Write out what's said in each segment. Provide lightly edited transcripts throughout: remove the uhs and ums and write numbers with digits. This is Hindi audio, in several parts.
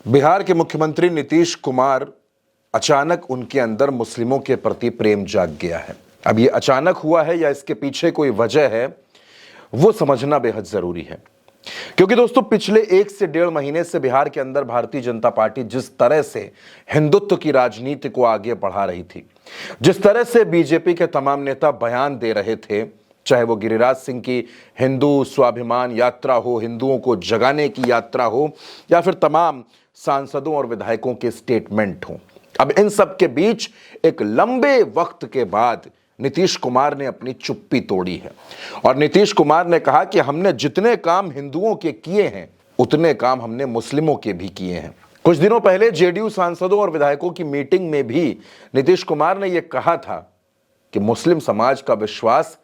बिहार के मुख्यमंत्री नीतीश कुमार अचानक उनके अंदर मुस्लिमों के प्रति प्रेम जाग गया है। अब ये अचानक हुआ है या इसके पीछे कोई वजह है, वो समझना बेहद जरूरी है। क्योंकि दोस्तों, पिछले 1 से 1.5 महीने से बिहार के अंदर भारतीय जनता पार्टी जिस तरह से हिंदुत्व की राजनीति को आगे बढ़ा रही थी, जिस तरह से बीजेपी के तमाम नेता बयान दे रहे थे, चाहे वो गिरिराज सिंह की हिंदू स्वाभिमान यात्रा हो, हिंदुओं को जगाने की यात्रा हो, या फिर तमाम सांसदों और विधायकों के स्टेटमेंट हों, अब इन सब के बीच एक लंबे वक्त के बाद नीतीश कुमार ने अपनी चुप्पी तोड़ी है। और नीतीश कुमार ने कहा कि हमने जितने काम हिंदुओं के किए हैं, उतने काम हमने मुस्लिमों के भी किए हैं। कुछ दिनों पहले जेडीयू सांसदों और विधायकों की मीटिंग में भी नीतीश कुमार ने यह कहा था कि मुस्लिम समाज का विश्वास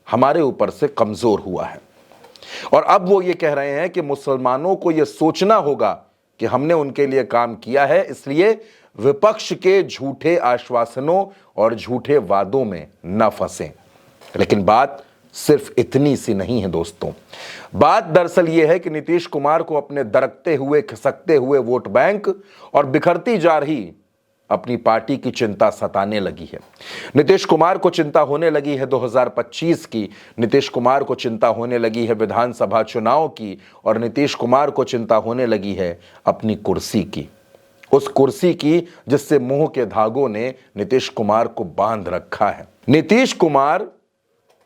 हमारे ऊपर से कमजोर हुआ है। और अब वो ये कह रहे हैं कि मुसलमानों को यह सोचना होगा कि हमने उनके लिए काम किया है, इसलिए विपक्ष के झूठे आश्वासनों और झूठे वादों में न फंसें। लेकिन बात सिर्फ इतनी सी नहीं है दोस्तों। बात दरअसल यह है कि नीतीश कुमार को अपने दरकते हुए, खिसकते हुए वोट बैंक और बिखरती जा रही अपनी पार्टी की चिंता सताने लगी है। नीतीश कुमार को चिंता होने लगी है 2025 की, नीतीश कुमार को चिंता होने लगी है विधानसभा चुनाव की, और नीतीश कुमार को चिंता होने लगी है अपनी कुर्सी की, उस कुर्सी की जिससे मुंह के धागों ने नीतीश कुमार को बांध रखा है। नीतीश कुमार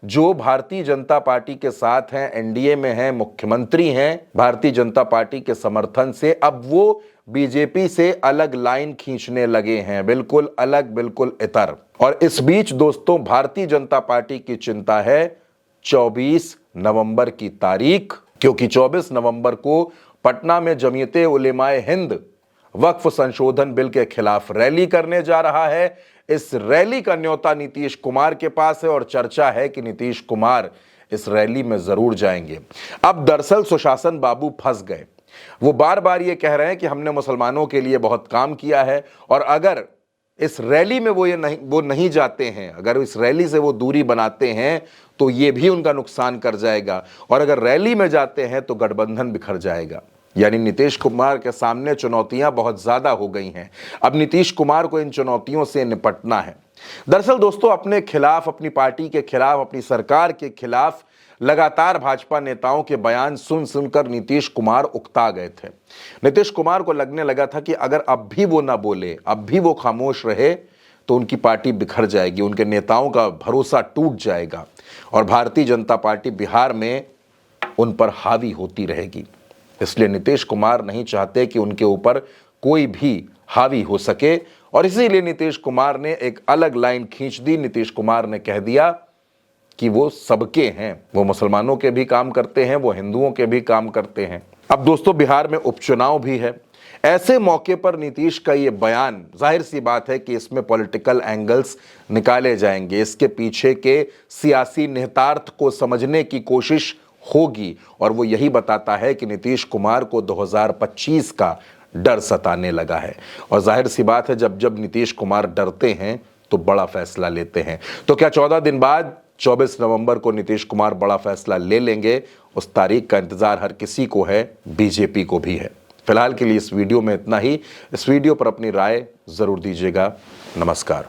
जो भारतीय जनता पार्टी के साथ हैं, एनडीए में हैं, मुख्यमंत्री हैं, भारतीय जनता पार्टी के समर्थन से अब वो बीजेपी से अलग लाइन खींचने लगे हैं, बिल्कुल अलग, बिल्कुल इतर। और इस बीच दोस्तों, भारतीय जनता पार्टी की चिंता है 24 नवंबर की तारीख, क्योंकि 24 नवंबर को पटना में जमीयते उलेमाए हिंद वक्फ संशोधन बिल के खिलाफ रैली करने जा रहा है। इस रैली का न्योता नीतीश कुमार के पास है और चर्चा है कि नीतीश कुमार इस रैली में जरूर जाएंगे। अब दरअसल सुशासन बाबू फंस गए। वो बार बार ये कह रहे हैं कि हमने मुसलमानों के लिए बहुत काम किया है, और अगर इस रैली में वो नहीं जाते हैं, अगर इस रैली से वो दूरी बनाते हैं तो ये भी उनका नुकसान कर जाएगा, और अगर रैली में जाते हैं तो गठबंधन बिखर जाएगा। यानी नीतीश कुमार के सामने चुनौतियां बहुत ज्यादा हो गई हैं। अब नीतीश कुमार को इन चुनौतियों से निपटना है। दरअसल दोस्तों, अपने खिलाफ, अपनी पार्टी के खिलाफ, अपनी सरकार के खिलाफ लगातार भाजपा नेताओं के बयान सुन सुनकर नीतीश कुमार उकता गए थे। नीतीश कुमार को लगने लगा था कि अगर अब भी वो ना बोले, अब भी वो खामोश रहे, तो उनकी पार्टी बिखर जाएगी, उनके नेताओं का भरोसा टूट जाएगा और भारतीय जनता पार्टी बिहार में उन पर हावी होती रहेगी। इसलिए नीतीश कुमार नहीं चाहते कि उनके ऊपर कोई भी हावी हो सके, और इसीलिए नीतीश कुमार ने एक अलग लाइन खींच दी। नीतीश कुमार ने कह दिया कि वो सबके हैं, वो मुसलमानों के भी काम करते हैं, वो हिंदुओं के भी काम करते हैं। अब दोस्तों, बिहार में उपचुनाव भी है। ऐसे मौके पर नीतीश का ये बयान, जाहिर सी बात है कि इसमें पॉलिटिकल एंगल्स निकाले जाएंगे, इसके पीछे के सियासी निहितार्थ को समझने की कोशिश होगी, और वो यही बताता है कि नीतीश कुमार को 2025 का डर सताने लगा है। और जाहिर सी बात है, जब जब नीतीश कुमार डरते हैं तो बड़ा फैसला लेते हैं। तो क्या 14 दिन बाद 24 नवंबर को नीतीश कुमार बड़ा फैसला ले लेंगे? उस तारीख का इंतजार हर किसी को है, बीजेपी को भी है। फिलहाल के लिए इस वीडियो में इतना ही। इस वीडियो पर अपनी राय जरूर दीजिएगा। नमस्कार।